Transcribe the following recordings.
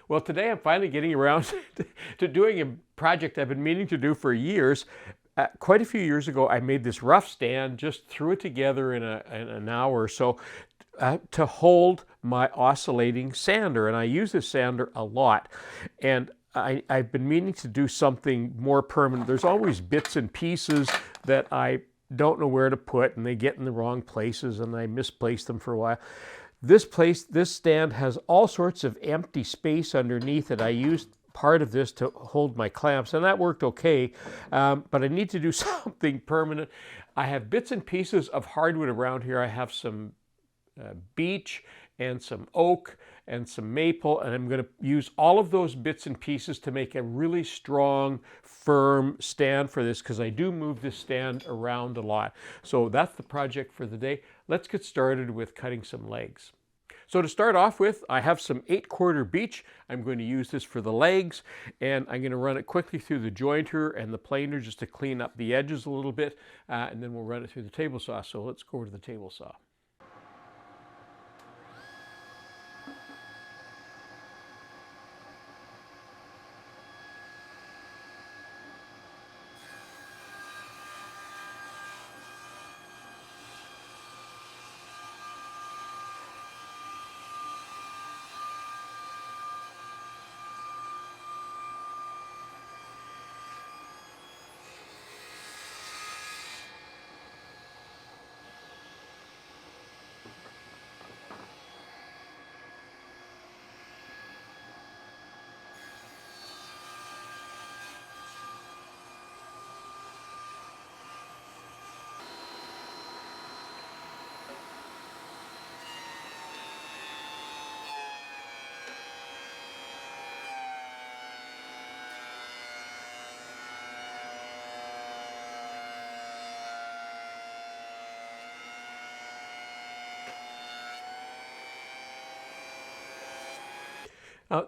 Well, today I'm finally getting around to doing a project I've been meaning to do for years. Quite a few years ago, I made this rough stand, just threw it together in an hour or so to hold my oscillating sander. And I use this sander a lot. And I've been meaning to do something more permanent. There's always bits and pieces that I don't know where to put, and they get in the wrong places, and I misplace them for a while. This stand has all sorts of empty space underneath it. I used part of this to hold my clamps, and that worked okay, but I need to do something permanent. I have bits and pieces of hardwood around here. I have some beech and some oak and some maple, and I'm going to use all of those bits and pieces to make a really strong, firm stand for this, because I do move this stand around a lot. So that's the project for the day. Let's get started with cutting some legs. So to start off with, I have some 8/4 beech. I'm going to use this for the legs, and I'm going to run it quickly through the jointer and the planer just to clean up the edges a little bit, and then we'll run it through the table saw. So let's go over to the table saw.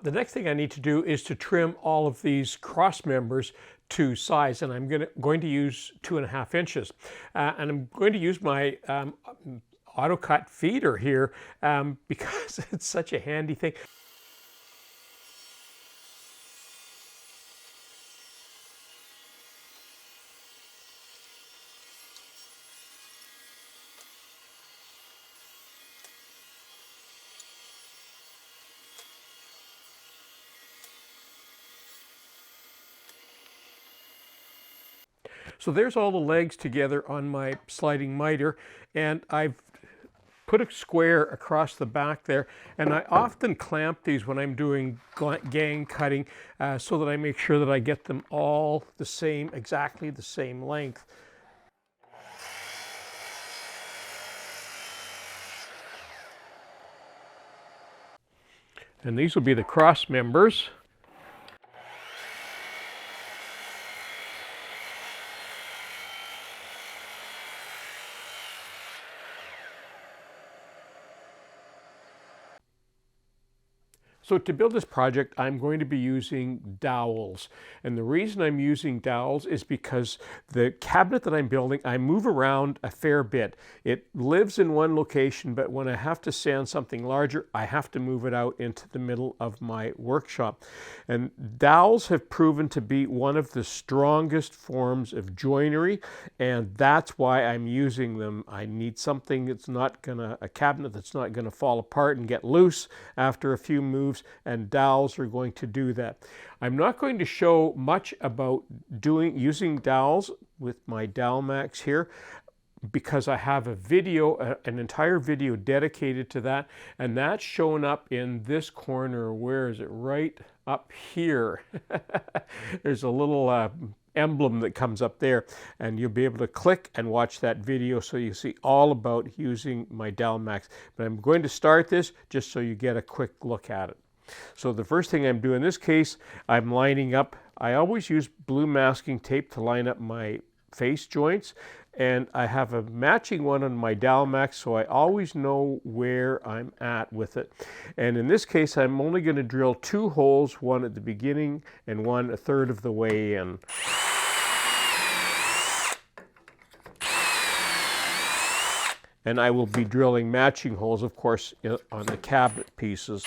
The next thing I need to do is to trim all of these cross members to size, and I'm going to use 2.5 inches. And I'm going to use my auto cut feeder here because it's such a handy thing. So there's all the legs together on my sliding miter, and I've put a square across the back there, and I often clamp these when I'm doing gang cutting so that I make sure that I get them all the same, exactly the same length. And these will be the cross members. So to build this project, I'm going to be using Dowels. And the reason I'm using Dowels is because the cabinet that I'm building, I move around a fair bit. It lives in one location, but when I have to sand something larger, I have to move it out into the middle of my workshop. And Dowels have proven to be one of the strongest forms of joinery, and that's why I'm using them. I need something that's not gonna, a cabinet that's not gonna fall apart and get loose after a few moves, and Dowels are going to do that. I'm not going to show much about using Dowels with my Dowelmax here, because I have a video, an entire video dedicated to that, and that's shown up in this corner. Where is it? Right up here. There's a little emblem that comes up there, and you'll be able to click and watch that video so you see all about using my Dowelmax. But I'm going to start this just so you get a quick look at it. So the first thing I'm doing in this case, I'm lining up. I always use blue masking tape to line up my face joints, and I have a matching one on my Dowelmax, so I always know where I'm at with it. And in this case, I'm only going to drill 2 holes, one at the beginning and one 1/3 of the way in. And I will be drilling matching holes, of course, on the cabinet pieces.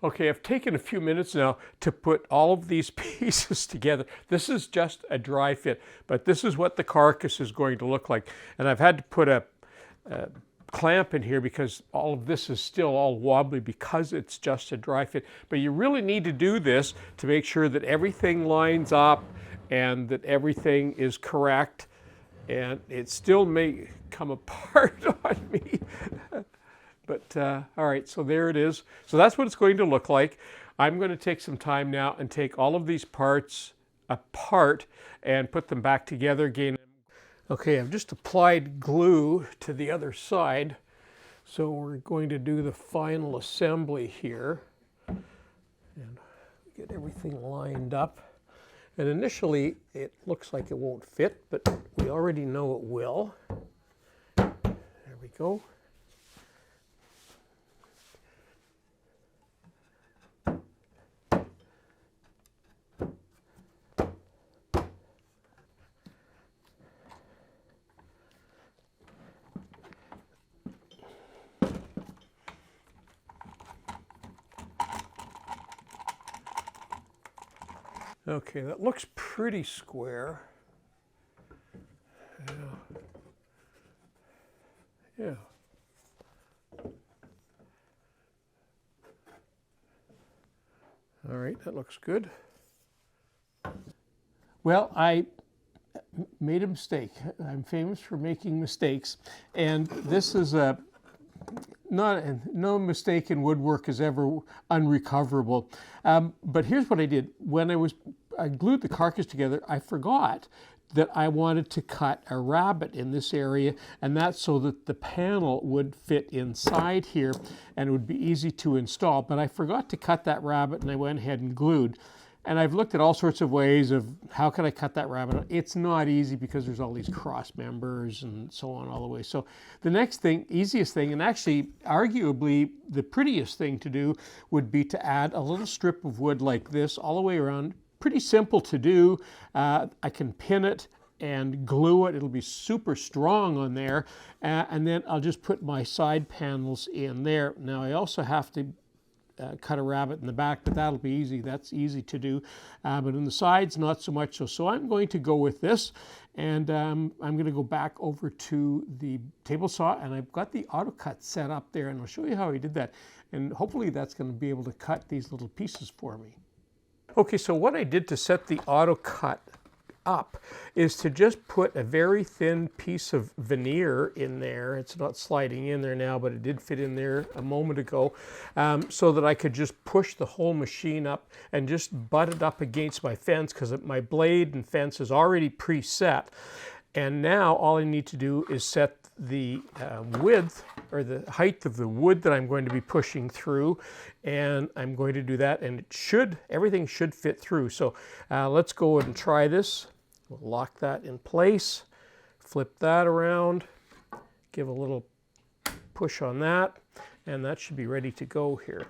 Okay, I've taken a few minutes now to put all of these pieces together. This is just a dry fit, but this is what the carcass is going to look like. And I've had to put a clamp in here because all of this is still all wobbly because it's just a dry fit. But you really need to do this to make sure that everything lines up and that everything is correct. And it still may come apart on me. But all right, so there it is. So that's what it's going to look like. I'm going to take some time now and take all of these parts apart and put them back together again. Okay, I've just applied glue to the other side. So we're going to do the final assembly here and get everything lined up. And initially it looks like it won't fit, but we already know it will. There we go. Okay, that looks pretty square. Yeah. All right, that looks good. Well, I made a mistake. I'm famous for making mistakes, and this is no mistake in woodwork is ever unrecoverable. But here's what I did. When I glued the carcass together, I forgot that I wanted to cut a rabbet in this area, and that's so that the panel would fit inside here and it would be easy to install. But I forgot to cut that rabbet, and I went ahead and glued. And I've looked at all sorts of ways of how can I cut that rabbet. It's not easy because there's all these cross members and so on all the way. So the next thing, easiest thing, and actually arguably the prettiest thing to do would be to add a little strip of wood like this all the way around. Pretty simple to do. I can pin it and glue it. It'll be super strong on there. And then I'll just put my side panels in there. Now I also have to cut a rabbet in the back, but that'll be easy. That's easy to do. But in the sides, not so much so. So I'm going to go with this, and I'm going to go back over to the table saw, and I've got the auto cut set up there, and I'll show you how I did that. And hopefully that's going to be able to cut these little pieces for me. Okay, so what I did to set the auto cut up is to just put a very thin piece of veneer in there. It's not sliding in there now, but it did fit in there a moment ago, so that I could just push the whole machine up and just butt it up against my fence, because my blade and fence is already preset. And now all I need to do is set the width or the height of the wood that I'm going to be pushing through, and I'm going to do that, and everything should fit through. So let's go and try this. We'll lock that in place, flip that around, give a little push on that, and that should be ready to go here.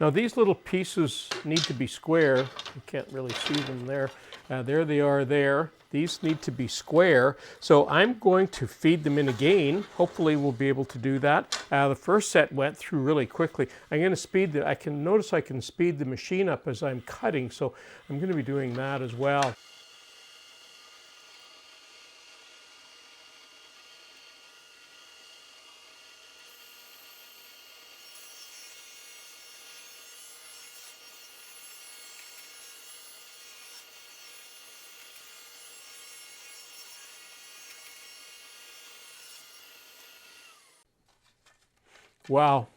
Now these little pieces need to be square. You can't really see them there. There they are there. These need to be square. So I'm going to feed them in again. Hopefully we'll be able to do that. The first set went through really quickly. I'm going to I can notice I can speed the machine up as I'm cutting. So I'm going to be doing that as well. Wow,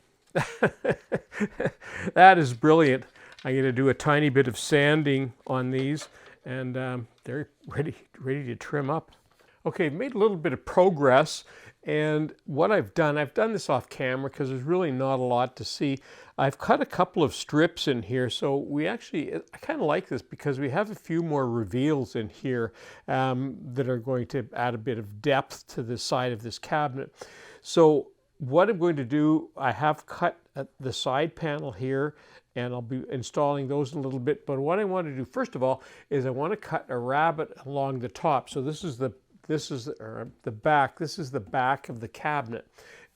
that is brilliant. I'm going to do a tiny bit of sanding on these, and they're ready to trim up. Okay, I've made a little bit of progress, and what I've done this off camera because there's really not a lot to see. I've cut a couple of strips in here, so I kind of like this because we have a few more reveals in here that are going to add a bit of depth to the side of this cabinet. So what I'm going to do, I have cut the side panel here, and I'll be installing those in a little bit. But what I want to do first of all is I want to cut a rabbet along the top. So this is the back. This is the back of the cabinet,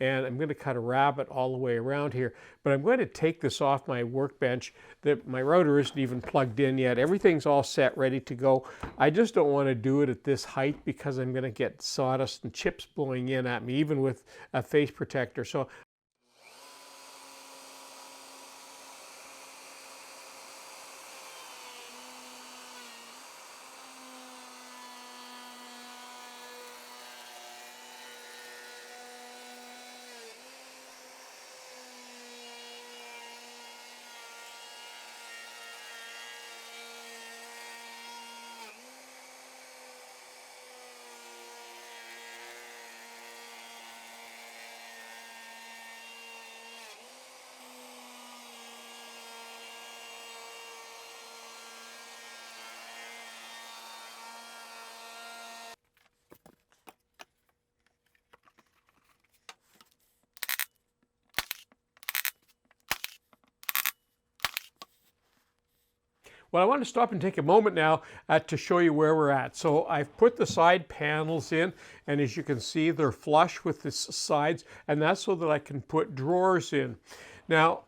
and I'm going to cut a rabbet all the way around here. But I'm going to take this off my workbench. My router isn't even plugged in yet. Everything's all set, ready to go. I just don't want to do it at this height because I'm going to get sawdust and chips blowing in at me, even with a face protector. So well, I want to stop and take a moment now to show you where we're at. So I've put the side panels in, and as you can see, they're flush with the sides, and that's so that I can put drawers in. Now,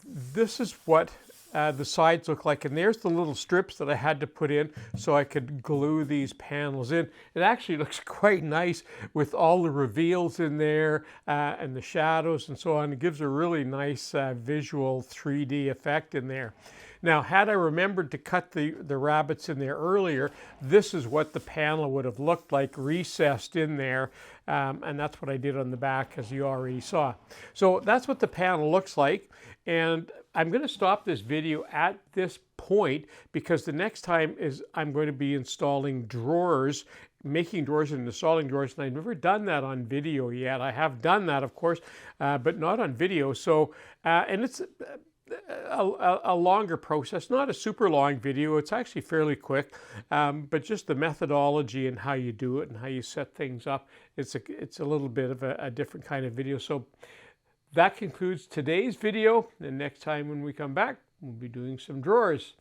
this is what the sides look like, and there's the little strips that I had to put in so I could glue these panels in. It actually looks quite nice with all the reveals in there and the shadows and so on. It gives a really nice visual 3D effect in there. Now, had I remembered to cut the rabbets in there earlier, this is what the panel would have looked like, recessed in there, and that's what I did on the back, as you already saw. So that's what the panel looks like, and I'm going to stop this video at this point because the next time I'm going to be installing drawers, making drawers and installing drawers, and I've never done that on video yet. I have done that, of course, but not on video. So, and it's a longer process, not a super long video. It's actually fairly quick, but just the methodology and how you do it and how you set things up, it's a little bit of a different kind of video. So that concludes today's video. And next time when we come back, we'll be doing some drawers.